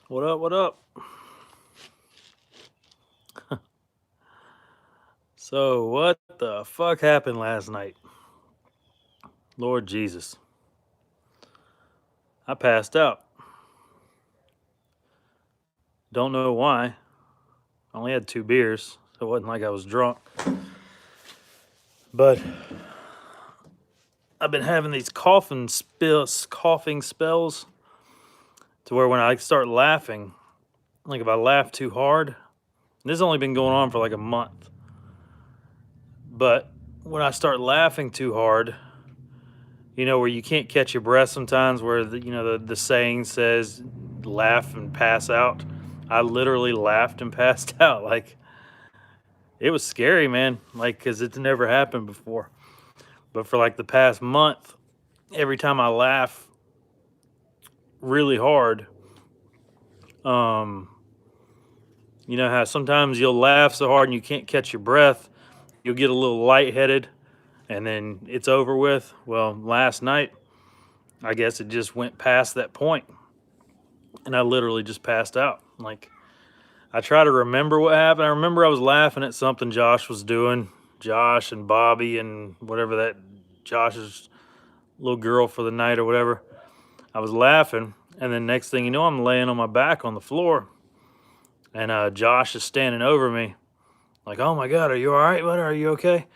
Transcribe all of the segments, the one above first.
What up? What up? So, what the fuck happened last night? Lord Jesus. I passed out. Don't know why. I only had 2 beers, so it wasn't like I was drunk. But I've been having these coughing spells to where when I start laughing, like if I laugh too hard, this has only been going on for like a month. But when I start laughing too hard, where you can't catch your breath sometimes, where the saying says laugh and pass out. I literally laughed and passed out. Like, it was scary, man, like, because it's never happened before. But for like the past month, every time I laugh really hard, um you know how sometimes you'll laugh so hard and you can't catch your breath, you'll get a little lightheaded, and then it's over with. Well, last night, I guess it just went past that point, and I literally just passed out. Like, I try to remember what happened. I remember I was laughing at something Josh was doing. Josh and Bobby and whatever, that Josh's little girl for the night or whatever. I was laughing, and then next thing you know, I'm laying on my back on the floor, and Josh is standing over me, like, "Oh my God, are you all right? What, are you okay?"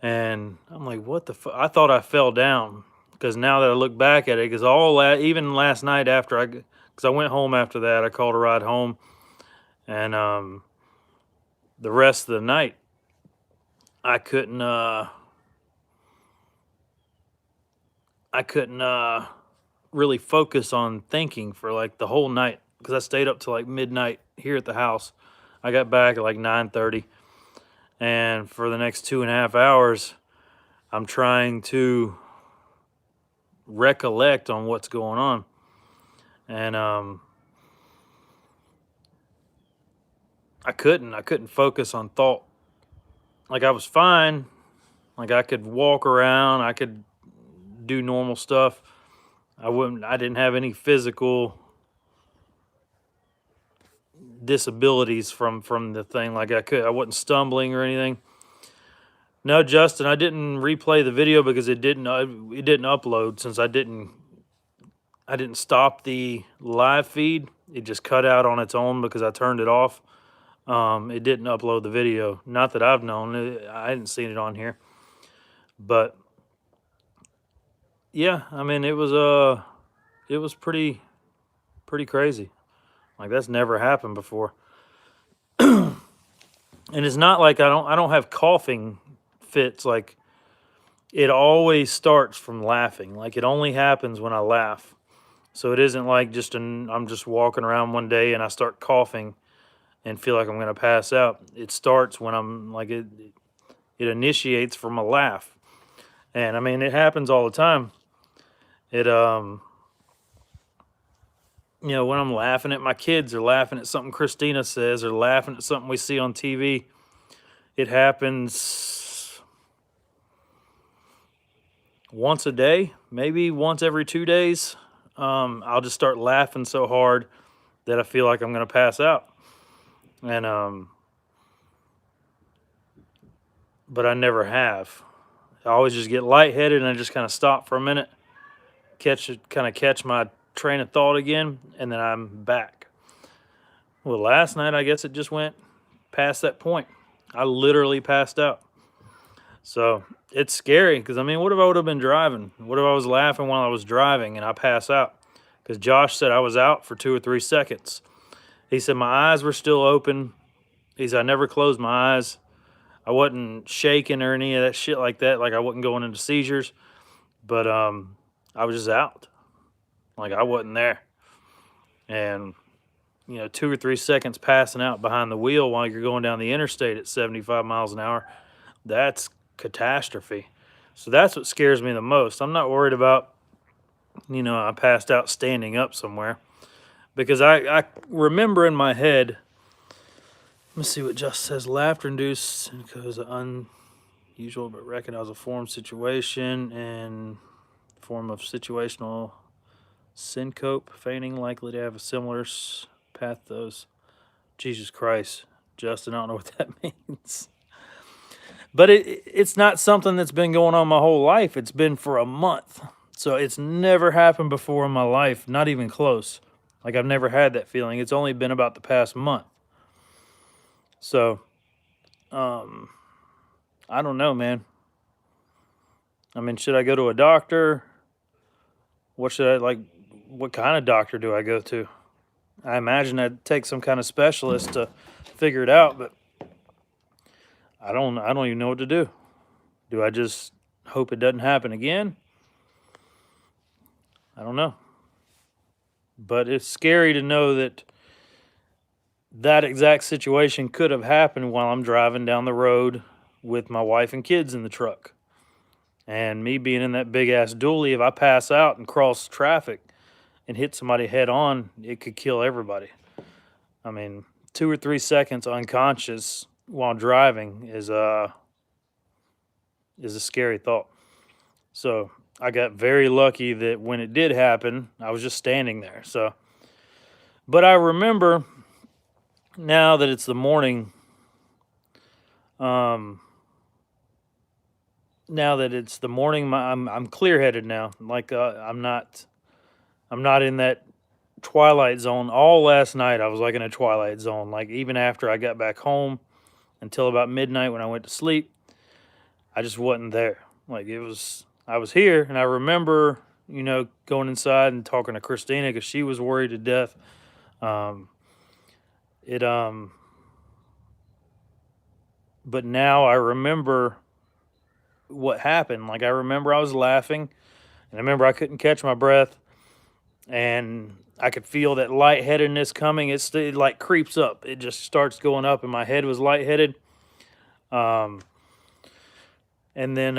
And I'm like, "What the fuck?" I thought I fell down, because now that I look back at it, because even last night after because I went home after that, I called a ride home, and the rest of the night, I couldn't really focus on thinking for like the whole night, because I stayed up till like midnight here at the house. I got back at like 9:30, and for the next 2.5 hours, I'm trying to recollect on what's going on, and I couldn't focus on thought. Like, I was fine. Like, I could walk around, I could do normal stuff. I didn't have any physical disabilities from the thing. Like, I wasn't stumbling or anything. No, Justin, I didn't replay the video because it didn't upload, since I didn't stop the live feed. It just cut out on its own because I turned it off. It didn't upload the video. Not that I've known. I hadn't seen it on here. But yeah, I mean, it was pretty crazy. Like, that's never happened before. And it's not like I don't have coughing fits. Like, it always starts from laughing. Like, it only happens when I laugh. So it isn't like I'm just walking around one day and I start coughing and feel like I'm going to pass out. It starts when I'm like, it initiates from a laugh. And I mean, it happens all the time. It when I'm laughing at my kids, or laughing at something Christina says, or laughing at something we see on TV, it happens once a day, maybe once every 2 days. I'll just start laughing so hard that I feel like I'm going to pass out. And but I never have. I always just get lightheaded and I just kind of stop for a minute, catch my train of thought again, and then I'm back. Well, last night, I guess it just went past that point. I literally passed out. So it's scary, because I mean, what if I would have been driving? What if I was laughing while I was driving and I pass out? Because Josh said I was out for 2 or 3 seconds. He said my eyes were still open. He said I never closed my eyes. I wasn't shaking or any of that shit like that. Like, I wasn't going into seizures, but I was just out. Like, I wasn't there. And 2 or 3 seconds passing out behind the wheel while you're going down the interstate at 75 miles an hour, that's catastrophe. So that's what scares me the most. I'm not worried about, I passed out standing up somewhere, because I remember in my head. Let me see what Just says. Laughter induced because of unusual but recognize a form situation and form of situational syncope, fainting, likely to have a similar path to those. Jesus Christ, Justin, I don't know what that means. But it's not something that's been going on my whole life. It's been for a month. So it's never happened before in my life, not even close. Like, I've never had that feeling. It's only been about the past month. So, I don't know, man. I mean, should I go to a doctor? What kind of doctor do I go to? I imagine I'd take some kind of specialist to figure it out, but I don't even know what to do. Do I just hope it doesn't happen again? I don't know. But it's scary to know that that exact situation could have happened while I'm driving down the road with my wife and kids in the truck. And me being in that big ass dually, if I pass out and cross traffic and hit somebody head on, it could kill everybody. I mean, 2 or 3 seconds unconscious while driving is a scary thought. So I got very lucky that when it did happen, I was just standing there. So, but I remember now that it's the morning, I'm clear-headed now. Like, I'm not in that twilight zone. All last night I was like in a twilight zone. Like, even after I got back home until about midnight when I went to sleep, I just wasn't there. Like, I was here, and I remember, going inside and talking to Christina because she was worried to death. But now I remember what happened. Like, I remember I was laughing, and I remember I couldn't catch my breath, and I could feel that lightheadedness coming. It like creeps up. It just starts going up, and my head was lightheaded. And then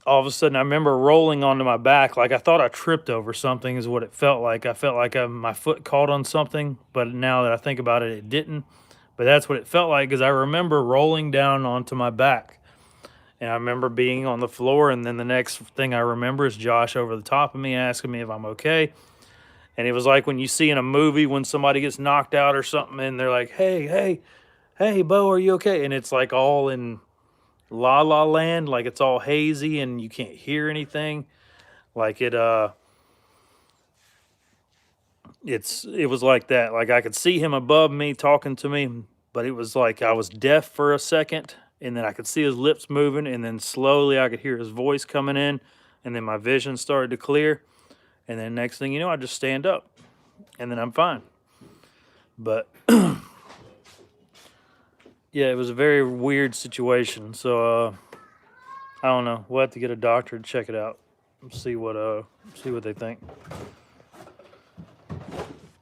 all of a sudden I remember rolling onto my back. Like, I thought I tripped over something is what it felt like. I felt like my foot caught on something, but now that I think about it, it didn't. But that's what it felt like, because I remember rolling down onto my back. And I remember being on the floor, and then the next thing I remember is Josh over the top of me asking me if I'm okay. And it was like when you see in a movie when somebody gets knocked out or something, and they're like, hey, Beau, are you okay? And it's like all in La La Land, like it's all hazy and you can't hear anything. Like it was like that. Like, I could see him above me talking to me, but it was like I was deaf for a second, and then I could see his lips moving, and then slowly I could hear his voice coming in, and then my vision started to clear, and then next thing you know, I just stand up, and then I'm fine. But yeah, it was a very weird situation. So I don't know. We'll have to get a doctor to check it out and see what they think.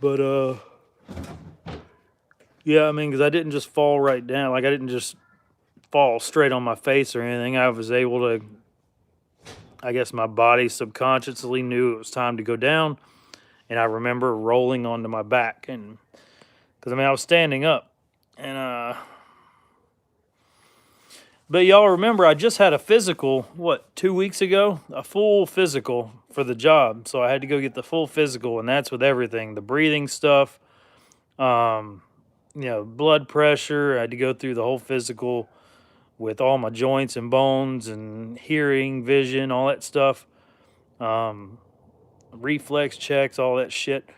But yeah, I mean, because I didn't just fall right down. Like, I didn't just fall straight on my face or anything. I was able to, I guess my body subconsciously knew it was time to go down. And I remember rolling onto my back. And because, I mean, I was standing up. And, but y'all remember, I just had a physical, 2 weeks ago? A full physical for the job. So I had to go get the full physical, and that's with everything. The breathing stuff, blood pressure. I had to go through the whole physical with all my joints and bones and hearing, vision, all that stuff. Reflex checks, all that shit.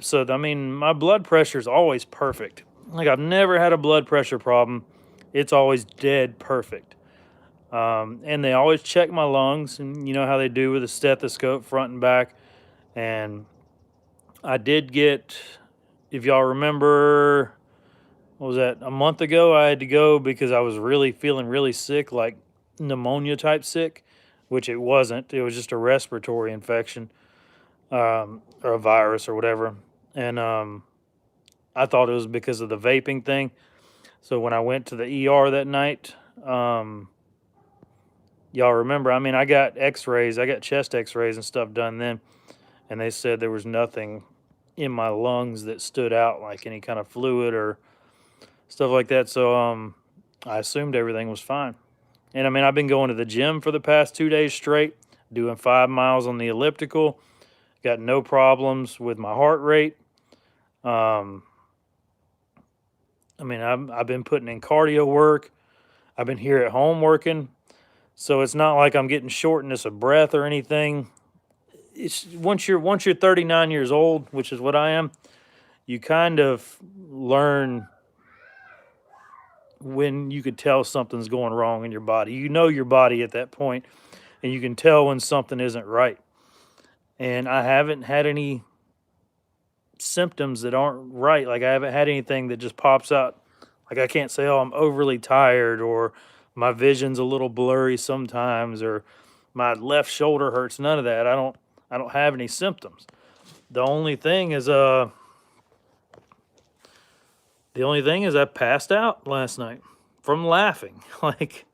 So, I mean, my blood pressure is always perfect. Like, I've never had a blood pressure problem. It's always dead perfect. And they always check my lungs, and you know how they do with a stethoscope front and back. And I did get, if y'all remember, what was that, a month ago, I had to go because I was feeling really sick, like pneumonia type sick, which it wasn't. It was just a respiratory infection, or a virus or whatever. And I thought it was because of the vaping thing. So when I went to the ER that night, y'all remember, I mean, I got x-rays, I got chest x-rays and stuff done then, and they said there was nothing in my lungs that stood out, like any kind of fluid or stuff like that. So I assumed everything was fine. And I mean, I've been going to the gym for the past 2 days straight. doing 5 miles on the elliptical. Got no problems with my heart rate. Um, I mean, I've been putting in cardio work. I've been here at home working. So it's not like I'm getting shortness of breath or anything. It's once you're 39 years old, which is what I am, you kind of learn when you could tell something's going wrong in your body. You know your body at that point, and you can tell when something isn't right. And I haven't had any symptoms that aren't right. Like I haven't had anything that just pops out. Like I can't say, "Oh, I'm overly tired," or my vision's a little blurry sometimes, or my left shoulder hurts. None of that. I don't have any symptoms. The only thing is I passed out last night from laughing. Like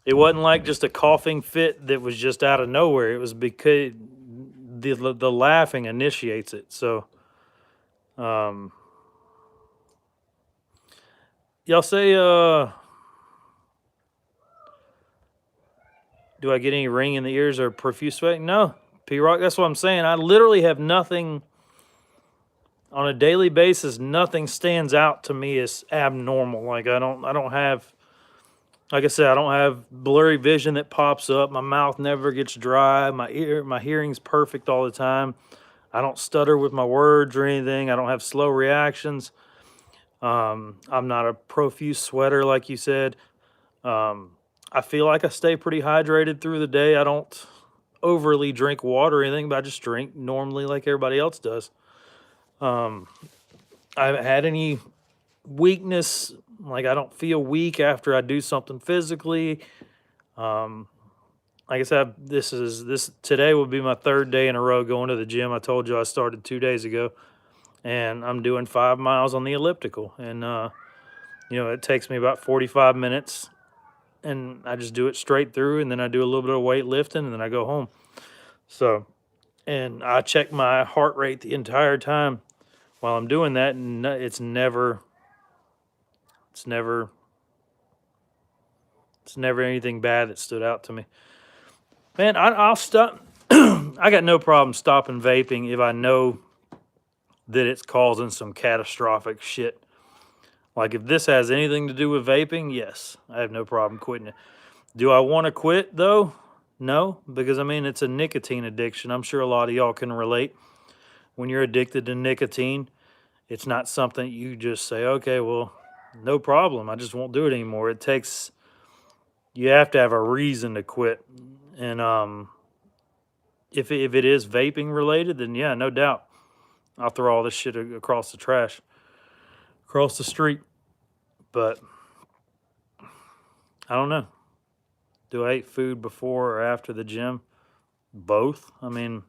it wasn't like just a coughing fit that was just out of nowhere. It was because the laughing initiates it. So um y'all say do I get any ring in the ears or profuse sweating? No. P-Rock, that's what I'm saying. I literally have nothing on a daily basis. Nothing stands out to me as abnormal. Like I don't have, like I said, I don't have blurry vision that pops up. My mouth never gets dry. My hearing's perfect all the time. I don't stutter with my words or anything. I don't have slow reactions. I'm not a profuse sweater like you said. I feel like I stay pretty hydrated through the day. I don't overly drink water or anything, but I just drink normally like everybody else does. I haven't had any weakness. Like I don't feel weak after I do something physically. Um, like I said, this today will be my third day in a row going to the gym. I told you I started 2 days ago, and I'm doing 5 miles on the elliptical, and it takes me about 45 minutes, and I just do it straight through, and then I do a little bit of weightlifting, and then I go home. So, and I check my heart rate the entire time while I'm doing that, and it's never anything bad that stood out to me. Man, I'll stop. I got no problem stopping vaping if I know that it's causing some catastrophic shit. Like if this has anything to do with vaping, yes, I have no problem quitting it. Do I want to quit though? No, because I mean, it's a nicotine addiction. I'm sure a lot of y'all can relate. When you're addicted to nicotine, it's not something you just say, okay, well, no problem. I just won't do it anymore. You have to have a reason to quit. And if it is vaping related, then yeah, no doubt. I'll throw all this shit across the trash, across the street. But I don't know. Do I eat food before or after the gym? Both. I mean,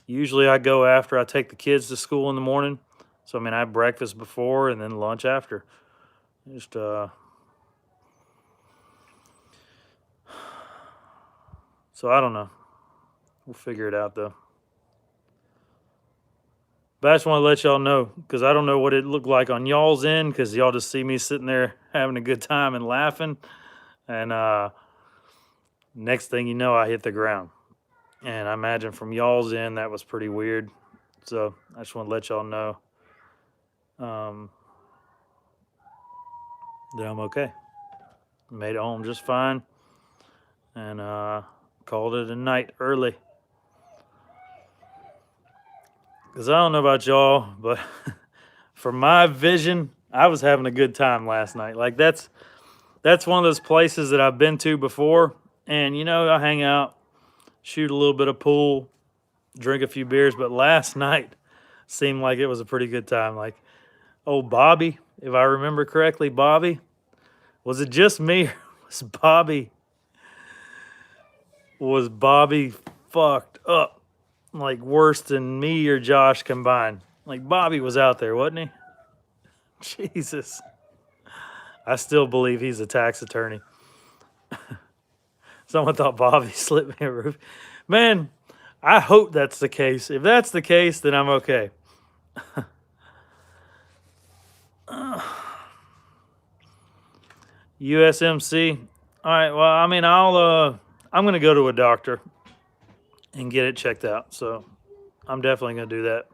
usually I go after I take the kids to school in the morning. So I mean, I have breakfast before and then lunch after. Just so I don't know. We'll figure it out though. But I just want to let y'all know because I don't know what it looked like on y'all's end because y'all just see me sitting there having a good time and laughing. And next thing you know, I hit the ground. And I imagine from y'all's end, that was pretty weird. So I just want to let y'all know that I'm okay. Made it home just fine. And called it a night early. Because I don't know about y'all, but for my vision, I was having a good time last night. Like that's one of those places that I've been to before. And, I hang out, shoot a little bit of pool, drink a few beers. But last night seemed like it was a pretty good time. Like, old Bobby, if I remember correctly, Bobby, was it just me or was Bobby fucked up? Like worse than me or Josh combined. Like Bobby was out there, wasn't he? Jesus. I still believe he's a tax attorney. Someone thought Bobby slipped me a roof. Man, I hope that's the case. If that's the case, then I'm okay. USMC. All right, well, I mean, I'm going to go to a doctor and get it checked out. So I'm definitely going to do that.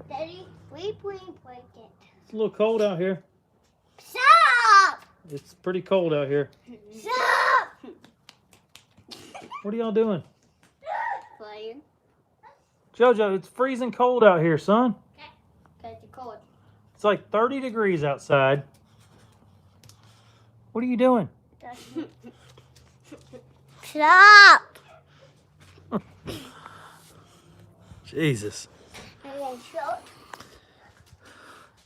Daddy, we break it. It's a little cold out here. Stop! It's pretty cold out here. Stop! What are y'all doing? Playing. JoJo, it's freezing cold out here, son. Okay, it's cold. It's like 30 degrees outside. What are you doing? Stop! Jesus.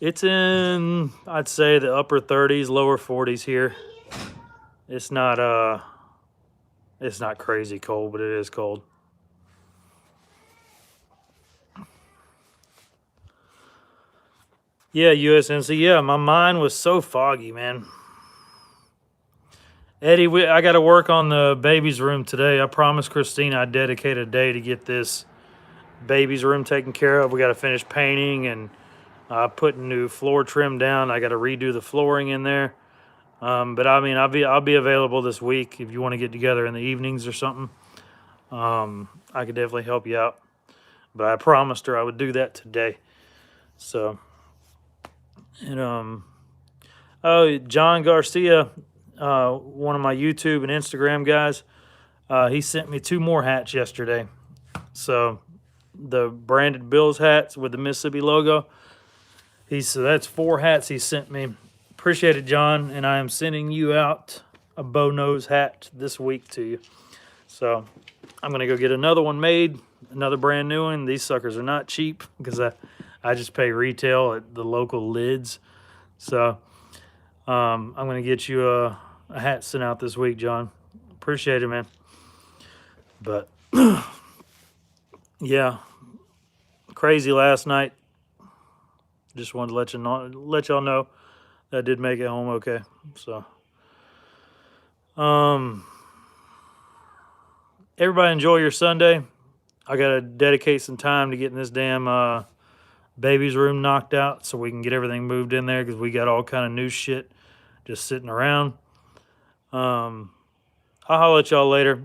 It's in, I'd say, the upper 30s, lower 40s here. It's not crazy cold, but it is cold. Yeah, USNC. Yeah, my mind was so foggy, man. Eddie, I got to work on the baby's room today. I promised Christina I'd dedicate a day to get this baby's room taken care of. We got to finish painting and putting new floor trim down. I got to redo the flooring in there. But I mean, I'll be available this week if you want to get together in the evenings or something. I could definitely help you out. But I promised her I would do that today. So, and oh, John Garcia, one of my YouTube and Instagram guys, he sent me 2 more hats yesterday. So the branded Bills hats with the Mississippi logo. So that's 4 hats he sent me. Appreciate it, John. And I am sending you out a Beau Knows hat this week to you. So I'm going to go get another one made, another brand new one. These suckers are not cheap because I just pay retail at the local lids. So I'm going to get you a hat sent out this week, John. Appreciate it, man. But yeah, crazy last night. Just wanted to let y'all know that I did make it home okay. So, everybody enjoy your Sunday. I gotta dedicate some time to getting this damn baby's room knocked out so we can get everything moved in there because we got all kind of new shit just sitting around. I'll holler at y'all later.